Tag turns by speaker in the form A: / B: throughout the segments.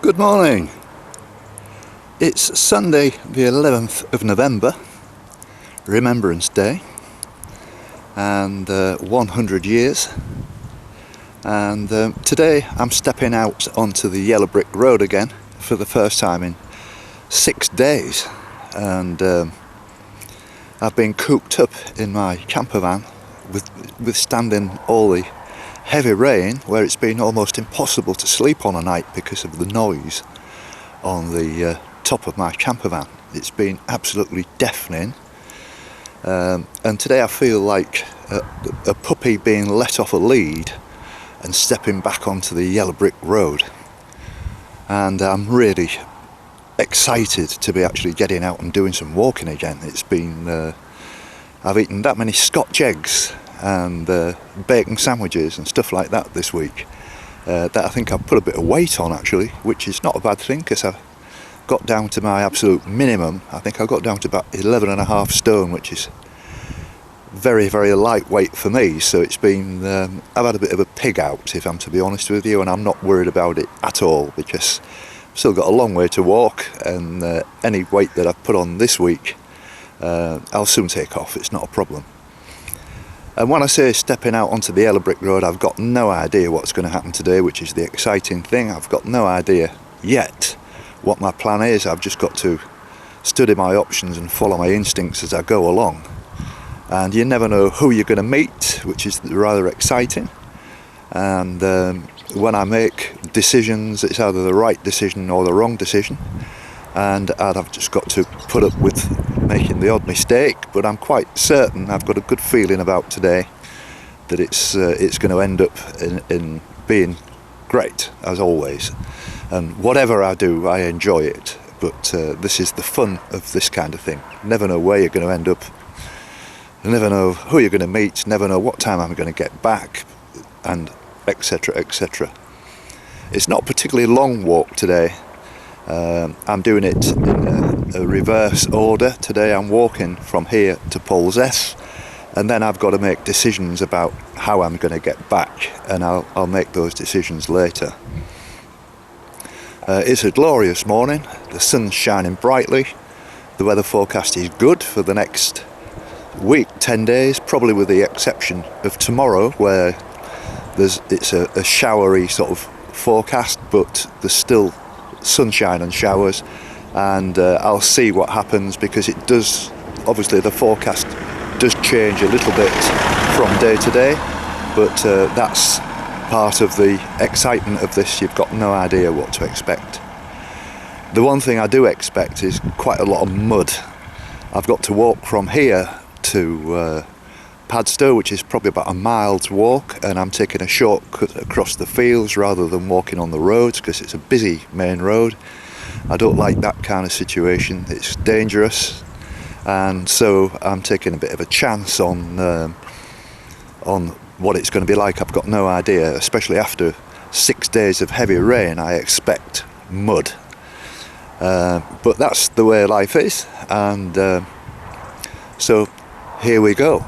A: Good morning. It's Sunday the 11th of November, Remembrance Day, and 100 years, and today I'm stepping out onto the yellow brick road again for the first time in 6 days, and I've been cooped up in my camper van withstanding all the heavy rain, where it's been almost impossible to sleep on a night because of the noise on the top of my camper van. It's been absolutely deafening, and today I feel like a puppy being let off a lead and stepping back onto the yellow brick road, and I'm really excited to be actually getting out and doing some walking again. It's been I've eaten that many Scotch eggs and bacon sandwiches and stuff like that this week that I think I've put a bit of weight on actually, which is not a bad thing because I've got down to my absolute minimum. I think I got down to about 11.5 stone, which is very, very lightweight for me. So it's been I've had a bit of a pig out, if I'm to be honest with you, and I'm not worried about it at all because I've still got a long way to walk, and any weight that I've put on this week I'll soon take off. It's not a problem. And when I say stepping out onto the yellow brick road, I've got no idea what's going to happen today, which is the exciting thing. I've got no idea yet what my plan is. I've just got to study my options and follow my instincts as I go along. And you never know who you're going to meet, which is rather exciting. And when I make decisions, it's either the right decision or the wrong decision. And I've just got to put up with making the odd mistake, but I'm quite certain, I've got a good feeling about today, that it's going to end up in being great, as always. And whatever I do, I enjoy it. But this is the fun of this kind of thing. Never know where you're going to end up. You never know who you're going to meet. Never know what time I'm going to get back, and etc. etc. It's not a particularly long walk today. I'm doing it in a reverse order. Today I'm walking from here to Polzeath, and then I've got to make decisions about how I'm going to get back, and I'll make those decisions later. It's a glorious morning. The sun's shining brightly. The weather forecast is good for the next week, 10 days, probably with the exception of tomorrow, where it's a showery sort of forecast, but there's still sunshine and showers, and I'll see what happens, because it does, obviously the forecast does change a little bit from day to day, but that's part of the excitement of this. You've got no idea what to expect. The one thing I do expect is quite a lot of mud. I've got to walk from here to Padstow, which is probably about a mile's walk, and I'm taking a shortcut across the fields rather than walking on the roads because it's a busy main road. I don't like that kind of situation. It's dangerous, and so I'm taking a bit of a chance on what it's going to be like. I've got no idea, especially after 6 days of heavy rain. I expect mud, but that's the way life is, and so here we go.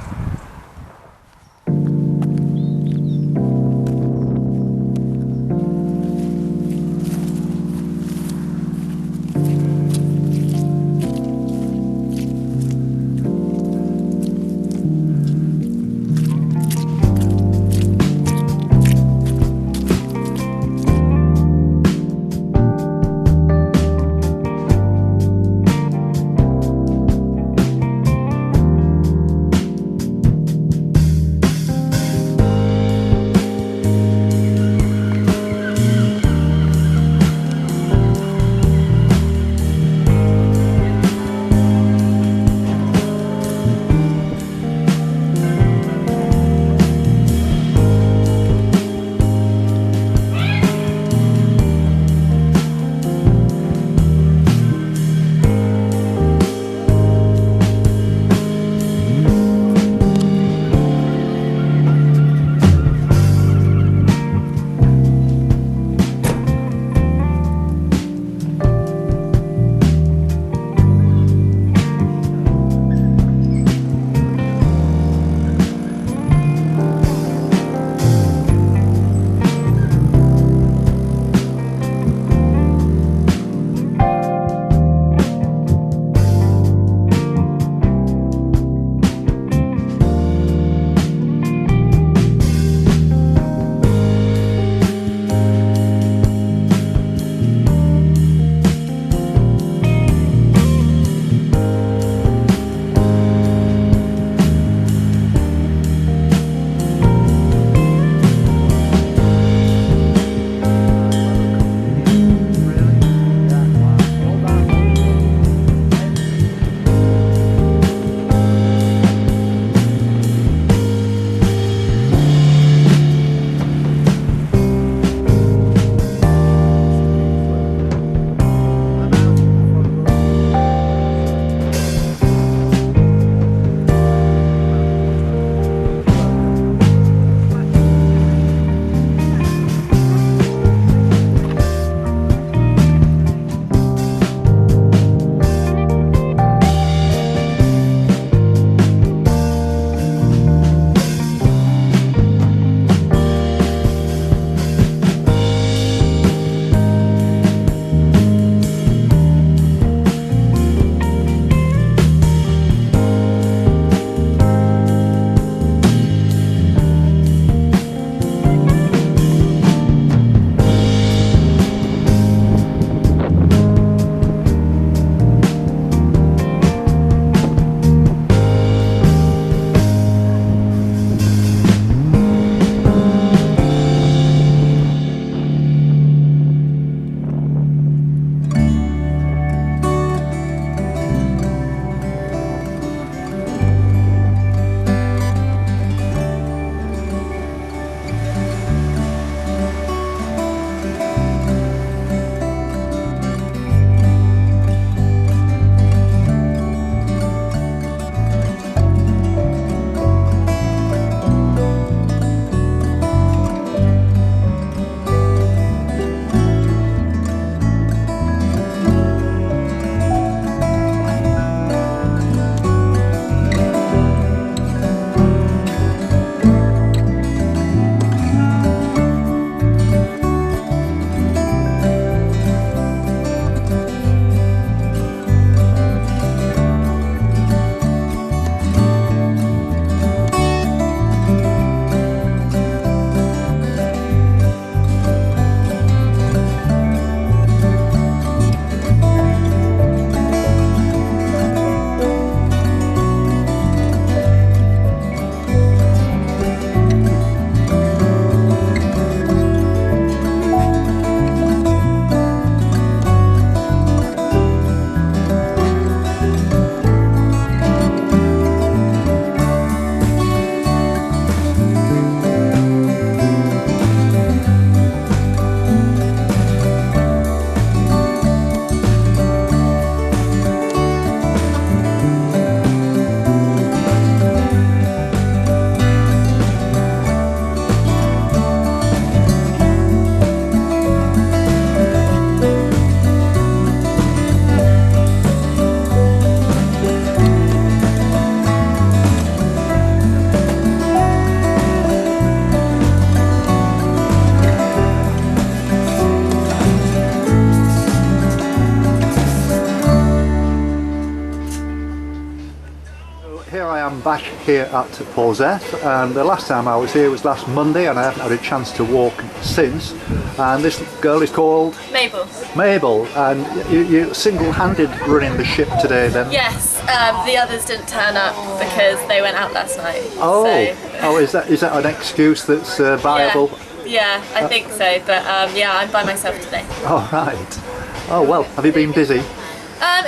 A: back here at Polzeath, and the last time I was here was last Monday, and I haven't had a chance to walk since. And this girl is called?
B: Mabel.
A: Mabel, and you single-handed running the ship today then?
B: Yes, the others didn't turn up because they went out last night.
A: Oh,
B: so.
A: Oh, is that an excuse that's viable?
B: Yeah, I think so, but yeah, I'm by myself today.
A: Oh, right. Oh, well, have you been busy?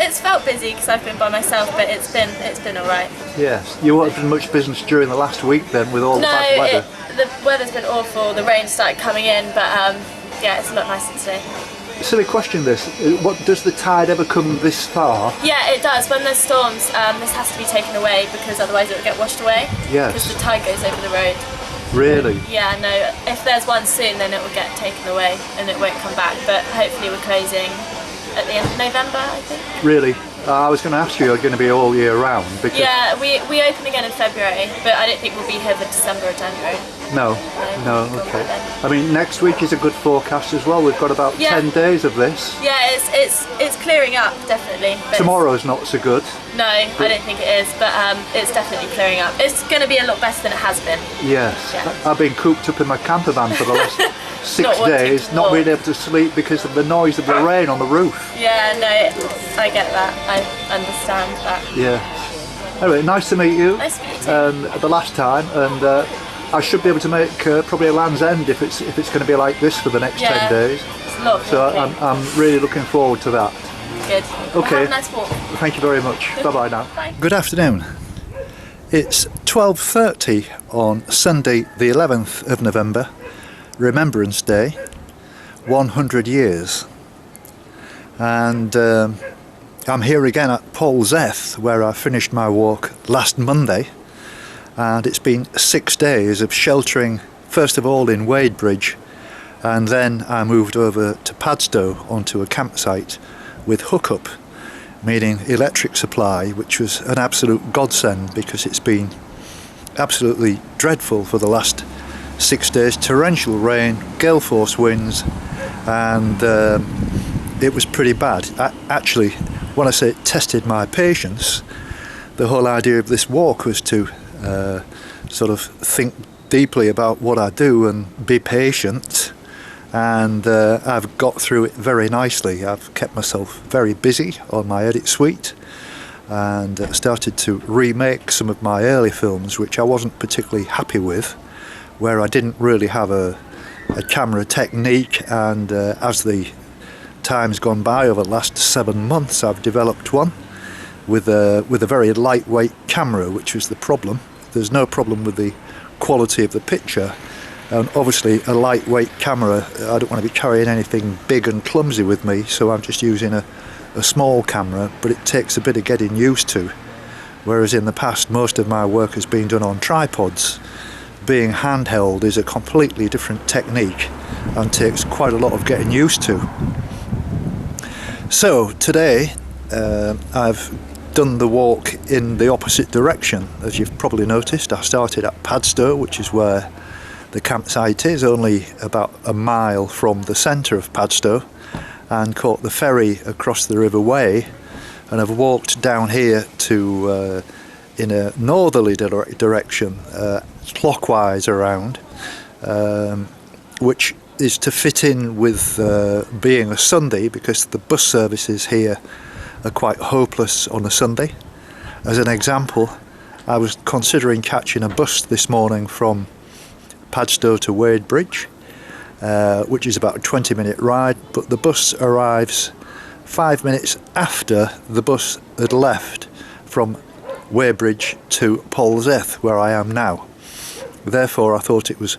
B: It's felt busy because I've been by myself, but it's been all right.
A: Yes. You won't have done much business during the last week then with all the bad weather?
B: No, the weather's been awful. The rain started coming in, but yeah, it's a lot nicer today.
A: Silly question this, what, does the tide ever come this far?
B: Yeah, it does. When there's storms, this has to be taken away because otherwise it will get washed away.
A: Yes.
B: Because the tide goes over the road.
A: Really?
B: Yeah, no, if there's one soon then it will get taken away and it won't come back, but hopefully we're closing at the end of November, I think.
A: Really? I was going to ask you, are you going to be all year round? Because
B: yeah, we open again in February, but I don't think we'll be here for December or January.
A: No, okay. I mean, next week is a good forecast as well. We've got about 10 days of this.
B: Yeah, it's clearing up, definitely.
A: Tomorrow's not so good.
B: No, I don't think it is, but it's definitely clearing up. It's going to be a lot better than it has been.
A: Yes. Yeah. I've been cooped up in my camper van for the last 6 days, not being able to sleep because of the noise of the rain on the roof.
B: Yeah, no, I get that. I understand that.
A: Yeah. Anyway, nice to meet you.
B: Nice to meet you.
A: The last time, and I should be able to make probably a Land's End if it's going to be like this for the next 10 days.
B: It's lovely.
A: So I'm really looking forward to that.
B: Good.
A: Okay.
B: Well, have a nice walk.
A: Thank you very much. Bye-bye now.
B: Bye.
A: Good afternoon. It's 12:30 on Sunday the 11th of November, Remembrance Day, 100 years. And I'm here again at Polzeath, where I finished my walk last Monday. And it's been 6 days of sheltering, first of all in Wadebridge, and then I moved over to Padstow onto a campsite with hookup, meaning electric supply, which was an absolute godsend because it's been absolutely dreadful for the last 6 days. Torrential rain, gale force winds, and it was pretty bad. Actually, when I say it tested my patience, the whole idea of this walk was to sort of think deeply about what I do and be patient, and I've got through it very nicely. I've kept myself very busy on my edit suite and started to remake some of my early films which I wasn't particularly happy with, where I didn't really have a camera technique, and as the time's gone by over the last 7 months I've developed one with a very lightweight camera, which was the problem. There's no problem with the quality of the picture, and obviously a lightweight camera, I don't want to be carrying anything big and clumsy with me, so I'm just using a small camera, but it takes a bit of getting used to, whereas in the past most of my work has been done on tripods. Being handheld is a completely different technique and takes quite a lot of getting used to. So today I've done the walk in the opposite direction. As you've probably noticed, I started at Padstow, which is where the campsite is, only about a mile from the centre of Padstow, and caught the ferry across the River Wey, and I've walked down here to in a northerly direction, clockwise around, which is to fit in with being a Sunday, because the bus services here are quite hopeless on a Sunday. As an example, I was considering catching a bus this morning from Padstow to Wadebridge, which is about a 20-minute ride, but the bus arrives 5 minutes after the bus had left from Wadebridge to Polzeath, where I am now. Therefore I thought it was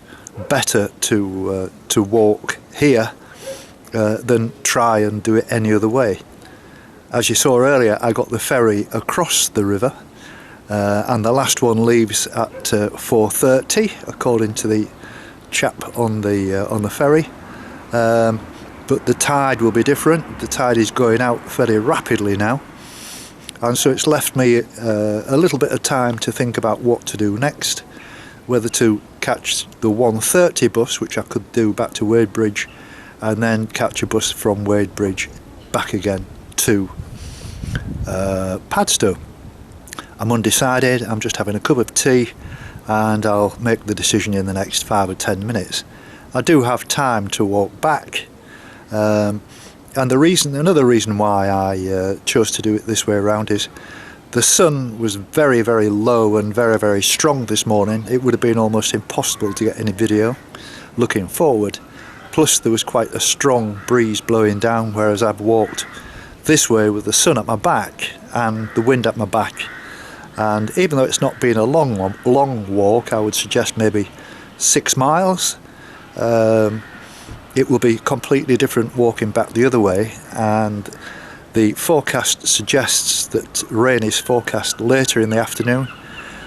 A: better to walk here than try and do it any other way. As you saw earlier, I got the ferry across the river, and the last one leaves at 4:30, according to the chap on the ferry. But the tide will be different. The tide is going out very rapidly now, and so it's left me a little bit of time to think about what to do next, whether to catch the 1:30 bus, which I could do back to Wadebridge, and then catch a bus from Wadebridge back again to Padstow. I'm undecided. I'm just having a cup of tea, and I'll make the decision in the next 5 or 10 minutes. I do have time to walk back, and another reason why I chose to do it this way around is the sun was very, very low and very, very strong this morning. It would have been almost impossible to get any video looking forward. Plus there was quite a strong breeze blowing down, whereas I've walked this way with the sun at my back and the wind at my back. And even though it's not been a long walk, I would suggest maybe 6 miles, it will be completely different walking back the other way. And the forecast suggests that rain is forecast later in the afternoon,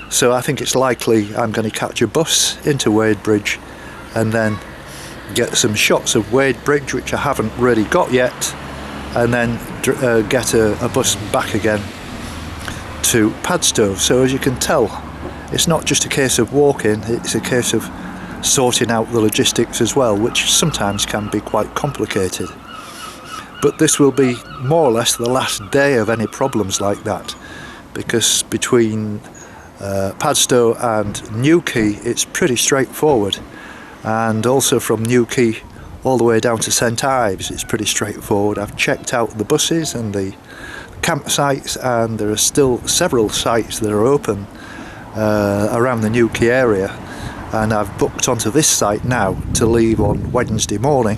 A: so I think it's likely I'm going to catch a bus into Wadebridge and then get some shots of Wadebridge, which I haven't really got yet, and then get a bus back again to Padstow. So as you can tell, it's not just a case of walking, it's a case of sorting out the logistics as well, which sometimes can be quite complicated. But this will be more or less the last day of any problems like that, because between Padstow and Newquay it's pretty straightforward, and also from Newquay all the way down to St Ives it's pretty straightforward. I've checked out the buses and the campsites, and there are still several sites that are open around the Newquay area, and I've booked onto this site now to leave on Wednesday morning.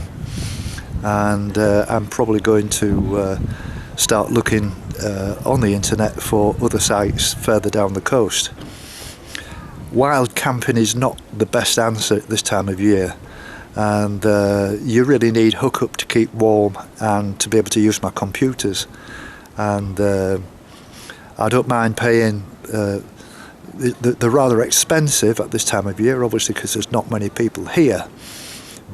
A: And I'm probably going to start looking on the internet for other sites further down the coast. Wild camping is not the best answer at this time of year, and you really need hookup to keep warm and to be able to use my computers. And I don't mind paying they're rather expensive at this time of year, obviously, because there's not many people here.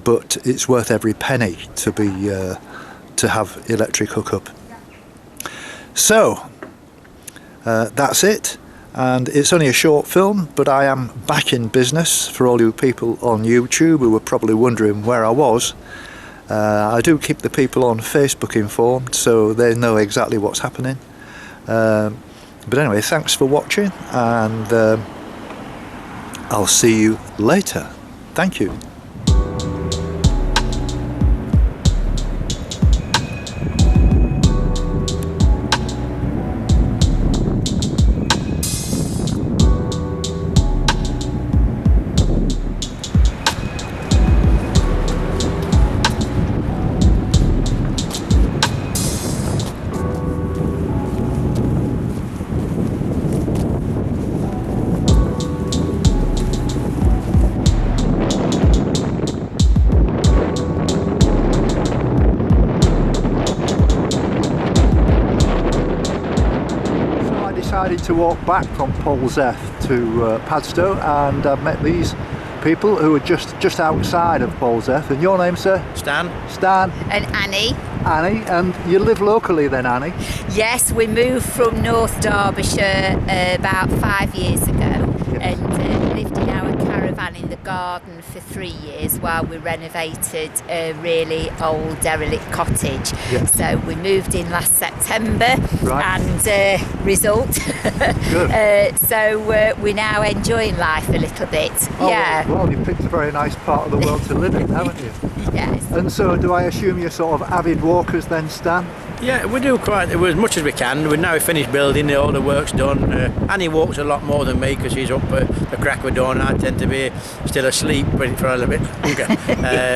A: But it's worth every penny to have electric hookup. So that's it, and it's only a short film, but I am back in business. For all you people on YouTube who were probably wondering where I was, I do keep the people on Facebook informed, so they know exactly what's happening. But anyway, thanks for watching, and I'll see you later. Thank you. Decided to walk back from Polzeath to Padstow, and I've met these people who are just outside of Polzeath. And your name, sir?
C: Stan.
A: Stan.
D: And Annie.
A: Annie, and you live locally then, Annie?
D: Yes, we moved from North Derbyshire about 5 years ago,
A: Yes.
D: and lived in our caravan in the garden for 3 years while we renovated a really old derelict cottage.
A: Yes.
D: So we moved in last September,
A: Right.
D: and result.
A: Good.
D: So we're now enjoying life a little bit.
A: Oh,
D: Yeah.
A: Well, you've picked a very nice part of the world to live in, haven't you?
D: Yes.
A: And so, do I assume you're sort of avid walkers then, Stan?
C: Yeah, we do quite as much as we can. We're now finished building, all the work's done. Annie walks a lot more than me because she's up at the crack of dawn. I tend to be still asleep for a little bit longer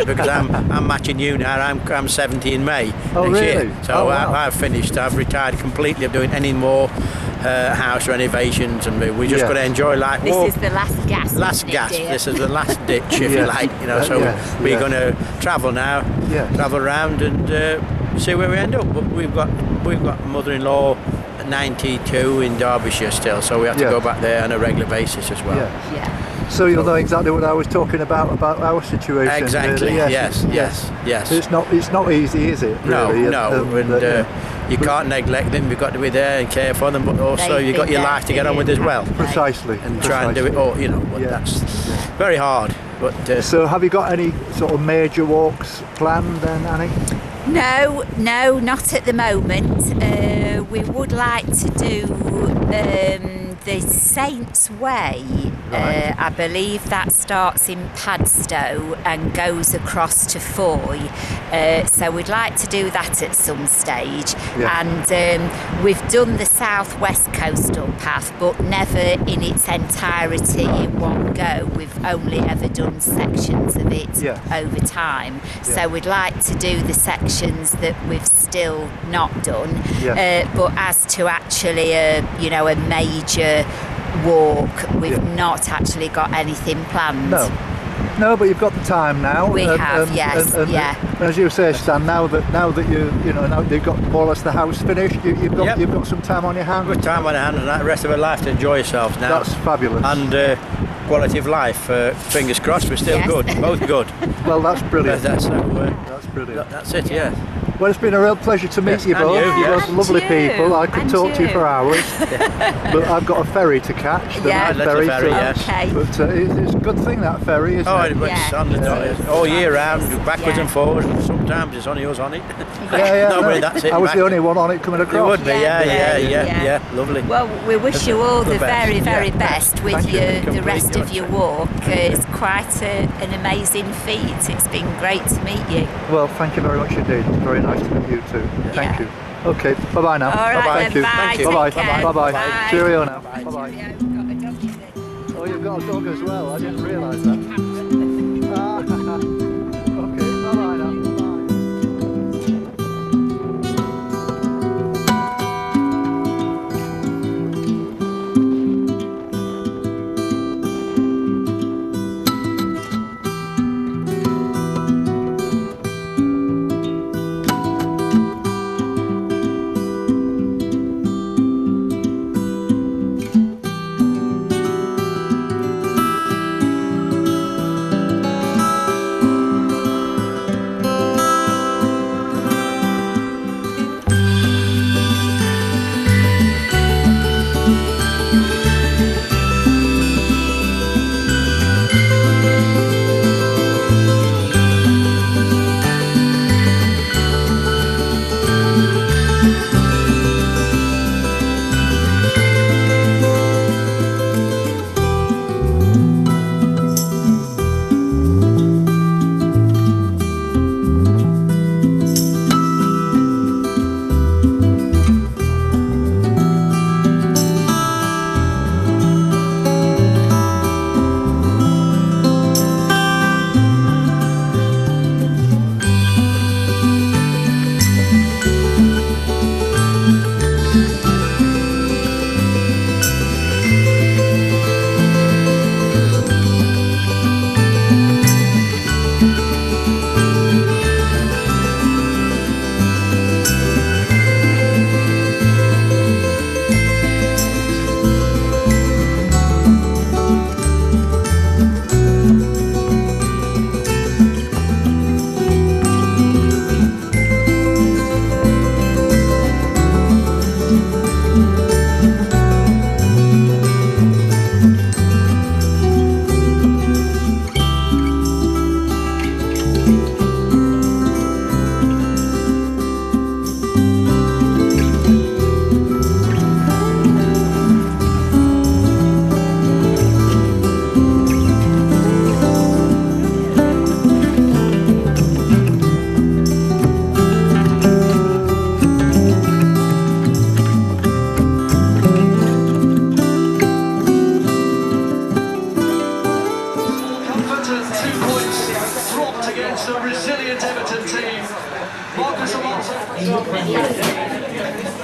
C: because I'm matching you now. I'm 70 in May
A: Oh,
C: next
A: really?
C: year. So
A: Oh, wow.
C: I've finished. I've retired completely of doing any more house renovations, and we just
A: Yeah.
C: got to enjoy life.
D: This is the last gas.
C: Last
D: isn't it,
C: gas.
D: dear?
C: This is the last ditch, if you
A: Yes.
C: like. You know, so
A: Yes,
C: we're
A: yes.
C: going to travel now.
A: Yes.
C: Travel around and see where we end up. But we've got mother-in-law at 92 in Derbyshire still, so we have to
A: Yeah.
C: go back there on a regular basis as well.
A: Yeah.
D: Yeah.
A: So you'll know exactly what I was talking about our situation.
C: Exactly.
A: Really.
C: Yes.
A: It's not easy, is it?
C: No,
A: Really?
C: and you can't neglect them. You've got to be there and care for them, but also
D: They've
C: you've got
D: been
C: your
D: there
C: life to
D: for
C: get on
D: you.
C: with as well,
A: Precisely.
C: and try and do it all. You know, but
A: Yeah.
C: that's very hard. But
A: So have you got any sort of major walks planned then, Annie?
D: No, not at the moment. We would like to do the Saints Way,
A: Right.
D: I believe that starts in Padstow and goes across to Foy. So we'd like to do that at some stage.
A: Yeah.
D: And we've done the southwest coastal path, but never in its entirety in one go. We've only ever done sections of it
A: Yeah.
D: over time.
A: Yeah.
D: So we'd like to do the sections that we've still not done.
A: Yeah.
D: But as to actually a major walk, we've
A: Yeah.
D: not actually got anything planned.
A: No, but you've got the time now.
D: We have, yes, yeah.
A: And as you say, Stan, now that now that you've got more or less the house finished, you've got some time on your hands.
C: Good time on the hand and that rest of our life to enjoy yourselves now.
A: That's fabulous.
C: And quality of life, fingers crossed, we're still
D: Yes.
C: good, both good.
A: Well, that's brilliant.
C: That's
A: That's brilliant.
C: That's it, yeah.
A: Well, it's been a real pleasure to meet
C: Yes,
A: you
C: and
A: both.
C: you,
A: You're
C: yes.
A: both lovely
D: And you,
A: people. I could
D: and
A: talk to you
D: you.
A: for hours, but I've got a ferry to catch. the
D: Yeah.
A: night
C: Little ferry, yes.
D: Okay.
A: But it's a good thing, that ferry, isn't
C: Oh,
A: it?
C: it's
D: Yeah.
C: on the all year round, backwards
D: Yeah.
C: and forwards. Sometimes it's only us on it.
A: Yeah,
C: No,
A: no,
C: but that's it.
A: I was
C: back.
A: the only one on it coming
C: It
A: across.
C: would be,
D: Yeah,
C: yeah, lovely.
D: Well, we wish you all the
C: The best,
D: very, very
C: yeah.
D: best with
A: Thank you.
D: the
C: Complete
D: rest of
C: good.
D: your walk. It's quite an amazing feat. It's been great to meet you.
A: Well, thank you very much indeed. It's very nice to meet you too. Thank
D: Yeah.
A: you. Okay, bye-bye now.
D: All right,
A: Bye-bye.
D: then,
A: Thank you.
D: bye.
C: Thank you.
D: Take
A: Bye-bye.
D: care.
A: Bye-bye.
D: Bye.
A: Cheerio now. Bye-bye.
D: Got a doggy then.
A: Oh, you've got a dog as well. I didn't realise that. Okay, bye-bye now. Bye.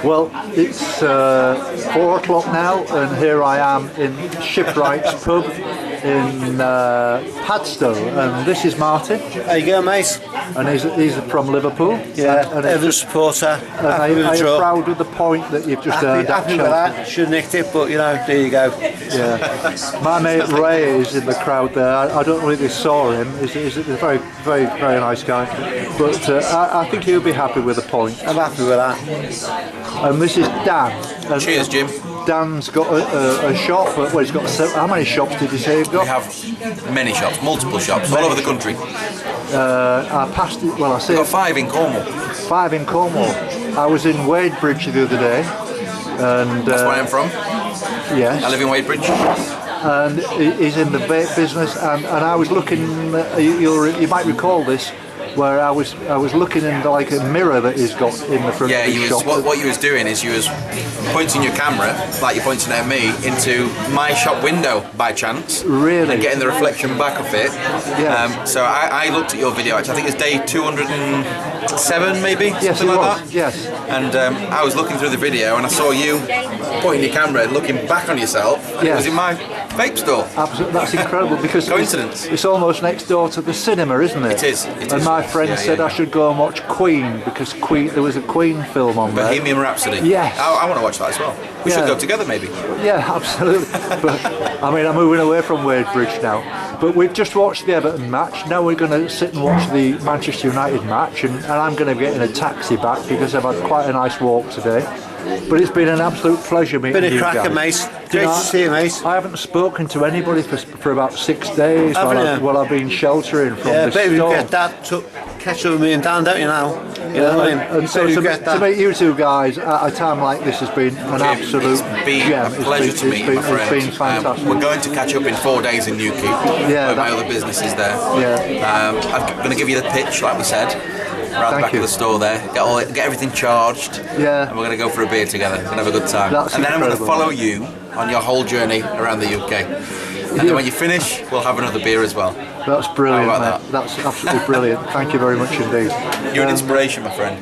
A: Well, it's 4 o'clock now, and here I am in Shipwright's pub in Padstow, and this is Martin,
E: How you going, mate?
A: and he's from Liverpool.
E: Yeah,
A: and
E: Everton supporter.
A: are
E: Happy with the
A: you
E: draw.
A: proud of the point that you've just earned?
E: Happy with that. Should have nicked it, but you know, there you go.
A: Yeah, my mate Ray is in the crowd there. I don't know if you saw him. He's a very, very, very nice guy, but I think he'll be happy with the point.
E: I'm happy with that.
A: And this is Dan. And
F: Cheers, Jim.
A: Dan's got a shop. Well, he's got how many shops did you say you've
F: We
A: got?
F: have many shops, multiple shops, all over the country.
A: I passed it. Well, I say
F: We've got 5 in Cornwall.
A: 5 in Cornwall. I was in Wadebridge the other day, and
F: That's where I'm from.
A: Yes.
F: I live in Wadebridge.
A: And he's in the vape business. And I was looking. You might recall this, where I was looking in like a mirror that he's got in the front
F: Yeah,
A: of his shop.
F: what you was doing is you was pointing your camera, like you're pointing at me, into my shop window by chance.
A: Really?
F: And getting the reflection back of it.
A: Yes.
F: So I looked at your video, actually, I think it's day 207 maybe?
A: Yes,
F: something
A: it
F: like
A: was.
F: that.
A: Yes.
F: And I was looking through the video and I saw you pointing your camera and looking back on yourself. And it was in my vape store.
A: Absolutely, that's incredible because
F: Coincidence.
A: It's almost next door to the cinema, isn't it?
F: It is.
A: And my friend said I should go and watch Queen because there was a Queen film on there.
F: Bohemian Rhapsody.
A: Yes.
F: I want to watch that as well. We should go together maybe.
A: Yeah, absolutely. But I mean, I'm moving away from Wadebridge now. But we've just watched the Everton match. Now we're going to sit and watch the Manchester United match, and I'm going to get in a taxi back because I've had quite a nice walk today. But it's been an absolute pleasure meeting
E: Been a
A: you
E: cracker,
A: guys.
E: mate. Great to see you, mate.
A: I haven't spoken to anybody for about 6 days
E: Haven't you?
A: while I've been sheltering from
E: Yeah,
A: the
E: but you
A: storm.
E: get that catch up with me and Dan, don't you now? You know what I mean?
A: And so
E: Bet you
A: to
E: get that.
A: meet you two guys at a time like this has been an absolute
F: It's been
A: gem.
F: a pleasure to meet you, my friend.
A: It's been fantastic.
F: We're going to catch up in 4 days in Newquay. Where my other business is there.
A: Yeah.
F: I'm going to give you the pitch, like we said, around the back of the store there. Get everything charged.
A: Yeah.
F: And we're going to go for a beer together. We're going to have a good time.
A: That's
F: and then
A: incredible.
F: I'm going to follow you on your whole journey around the UK. And then when you finish, we'll have another beer as well.
A: That's brilliant,
F: How
A: mate.
F: about that?
A: That's absolutely brilliant. Thank you very much indeed.
F: You're an inspiration, my friend.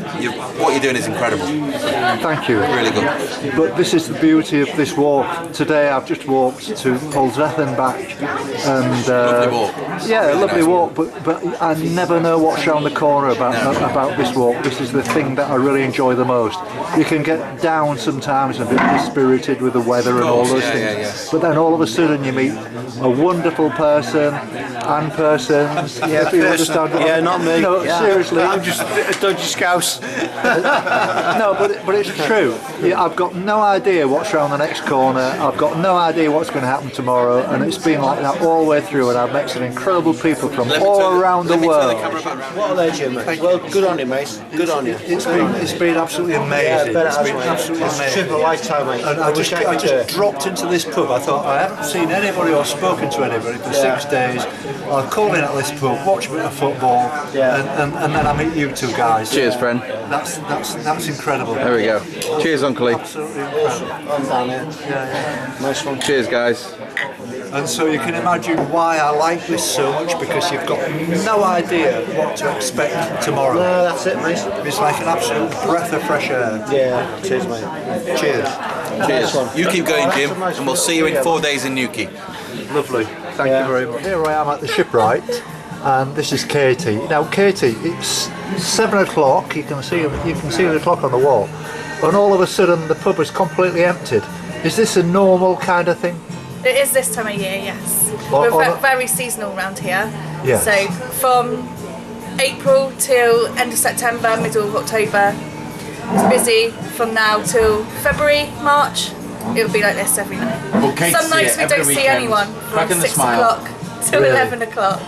F: What you're doing is incredible.
A: Thank you.
F: Really good.
A: But this is the beauty of this walk. Today I've just walked to Polzeath and back. And,
F: Lovely walk.
A: Yeah,
F: Really
A: lovely
F: nice
A: walk. But I never know what's around the corner about this walk. This is the thing that I really enjoy the most. You can get down sometimes and a bit dispirited with the weather and all those things.
F: Yeah.
A: But then all of a sudden you meet a wonderful person and persons.
E: Yeah,
A: if you understand what
E: yeah,
A: I mean.
E: not me.
A: No,
E: Yeah.
A: seriously.
E: I'm just a dodgy scouse.
A: No, but it's true. Yeah, I've got no idea what's around the next corner. I've got no idea what's going to happen tomorrow, and it's been like that all the way through. And I've met some incredible people from all around the world.
E: What a legend, mate. Well, good on you, mate. Good on you.
A: It's been absolutely amazing.
E: Yeah,
A: It's been absolutely
E: It's a
A: amazing.
E: trip of a lifetime, mate.
A: And I just dropped into this pub. I thought I haven't seen anybody or spoken to anybody for 6 days. I'll call in at this pub, watch a bit of football, and then I meet you two guys.
F: Cheers, friend.
A: That's incredible.
F: There we go. Cheers, Uncle Lee.
A: Absolutely incredible.
E: I'm down here. Nice one.
F: Cheers, guys.
A: And so you can imagine why I like this so much, because you've got no idea what to expect tomorrow.
E: No, that's it, mate.
A: It's like an absolute breath of fresh air.
E: Yeah, cheers, mate.
A: Cheers.
F: Cheers. You keep going, Jim, and we'll see you in 4 days in Newquay.
A: Lovely. Thank you very much. Here I am at the shipwright, and this is Katie. Now, Katie, it's 7 o'clock. You can see the clock on the wall, and all of a sudden the pub is completely emptied. Is this a normal kind of thing?
B: It is this time of year, yes.
A: Well,
B: We're very seasonal around here.
A: Yes.
B: So from April till end of September, middle of October, it's busy. From now till February, March, it'll be like this every night.
F: Well, Kate's
B: Some nights we
F: here every
B: don't see
F: weekend,
B: anyone from
F: cracking the
B: 6
F: smile.
B: o'clock till
A: Really?
B: 11 o'clock.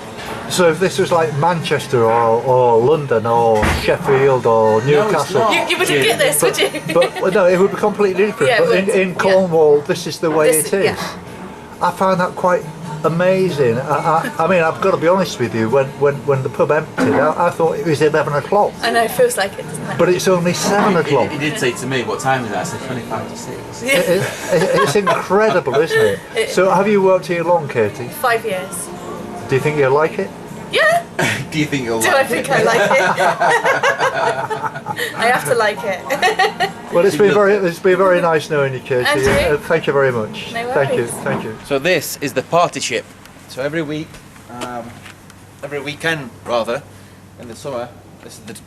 A: So if this was like Manchester or London or Sheffield or Newcastle,
B: You wouldn't get this, would you?
A: but no, it would be completely different.
B: Yeah, it
A: but
B: would.
A: in
B: Yeah.
A: Cornwall, this is the way
B: This-
A: it is.
B: yeah.
A: I find that quite amazing. I mean, I've got to be honest with you. When the pub emptied, I thought it was 11 o'clock,
B: I know, it feels like it, doesn't it?
A: but it's only 7 o'clock.
G: He did say to me, what time is it? I said 25 to 6.
A: It's incredible, isn't it? So, have you worked here long, Katie?
B: 5 years.
A: Do you think you'll like it?
B: Yeah.
F: Do you think you'll
B: Do I think I like it? I have to like it.
A: Well, it's been very nice knowing you, Katie.
B: And you.
A: Thank you very much.
B: No
A: Thank you.
B: worries.
A: Thank you.
F: So this is the party ship. So every weekend rather, in the summer,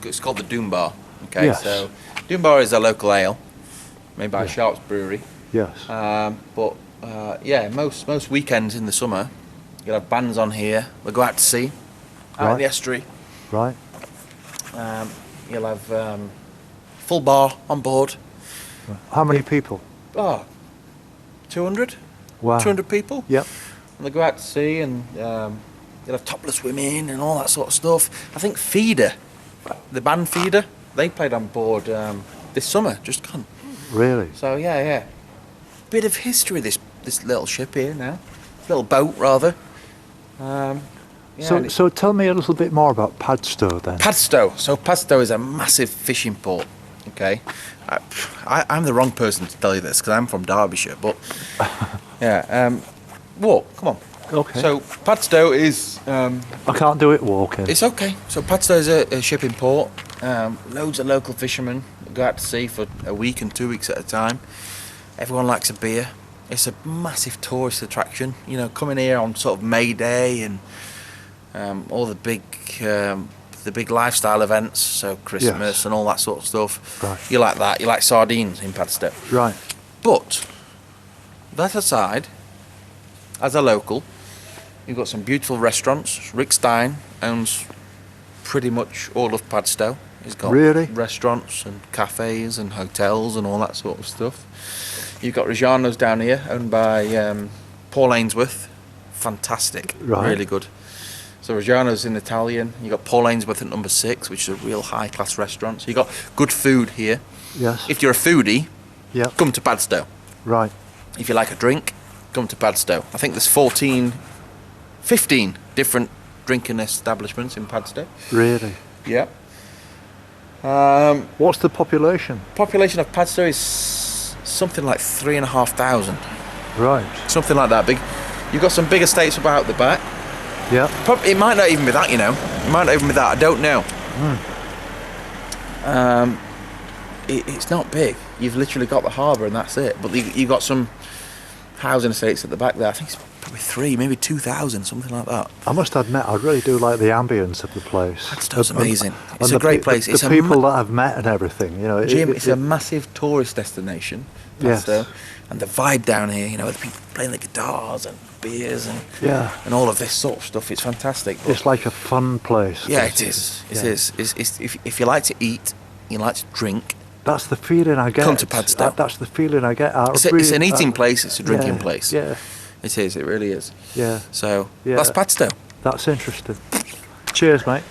F: it's called the Doom Bar. Okay,
A: Yes.
F: so Doom Bar is a local ale made by Sharp's Brewery.
A: Yes.
F: Yeah, most weekends in the summer, you'll have bands on here. We'll go out to sea, out in the estuary.
A: Right.
F: You'll have full bar on board.
A: How many people?
F: 200?
A: Wow.
F: 200 people.
A: Yep.
F: And they go out to sea and you'll have topless women and all that sort of stuff. I think Feeder, the band Feeder, they played on board this summer, just gone.
A: Really?
F: So yeah. bit of history. This little ship here now, little boat rather.
H: So tell me a little bit more about Padstow then.
F: Padstow. So Padstow is a massive fishing port. Okay, I'm the wrong person to tell you this because I'm from Derbyshire, but yeah. Walk, come on.
H: Okay.
F: So Padstow is.
H: I can't do it walking.
F: It's okay. So Padstow is a shipping port. Loads of local fishermen go out to sea for a week and 2 weeks at a time. Everyone likes a beer. It's a massive tourist attraction. You know, coming here on sort of May Day and all the big lifestyle events. So Christmas and all that sort of stuff.
H: Right.
F: You like that? You like sardines in Padstow?
H: Right.
F: But that aside, as a local, you've got some beautiful restaurants. Rick Stein owns pretty much all of Padstow. He's got restaurants and cafes and hotels and all that sort of stuff. You've got Reggiano's down here, owned by Paul Ainsworth. Fantastic, really good. So Reggiano's in Italian. You've got Paul Ainsworth at number 6, which is a real high-class restaurant. So you've got good food here.
H: Yes.
F: If you're a foodie, come to Padstow.
H: Right.
F: If you like a drink, come to Padstow. I think there's 15 different drinking establishments in Padstow.
H: Really?
F: Yeah.
H: What's the population?
F: Population of Padstow is something like 3,500.
H: Right.
F: Something like that big. You've got some big estates about the back.
H: Yeah.
F: It might not even be that, you know. It might not even be that. I don't know. It's not big. You've literally got the harbour and that's it. But you've got some housing estates at the back there. I think it's probably 3, maybe 2,000, something like that.
H: I must admit, I really do like the ambience of the place.
F: Padstow's amazing. It's a great place.
H: The people that I've met and everything, you know.
F: Jim, it's a massive tourist destination, Padstow.
H: Yes.
F: And the vibe down here, you know, with people playing the guitars and beers and all of this sort of stuff. It's fantastic.
H: It's like a fun place.
F: Yeah, it is. It is. It's, if you like to eat, you like to drink.
H: That's the feeling I get.
F: Come to Padstow.
H: That's the feeling I get.
F: It's an eating place. It's a drinking place.
H: Yeah.
F: It is. It really is.
H: Yeah.
F: So that's Padstow.
H: That's interesting. Cheers, mate.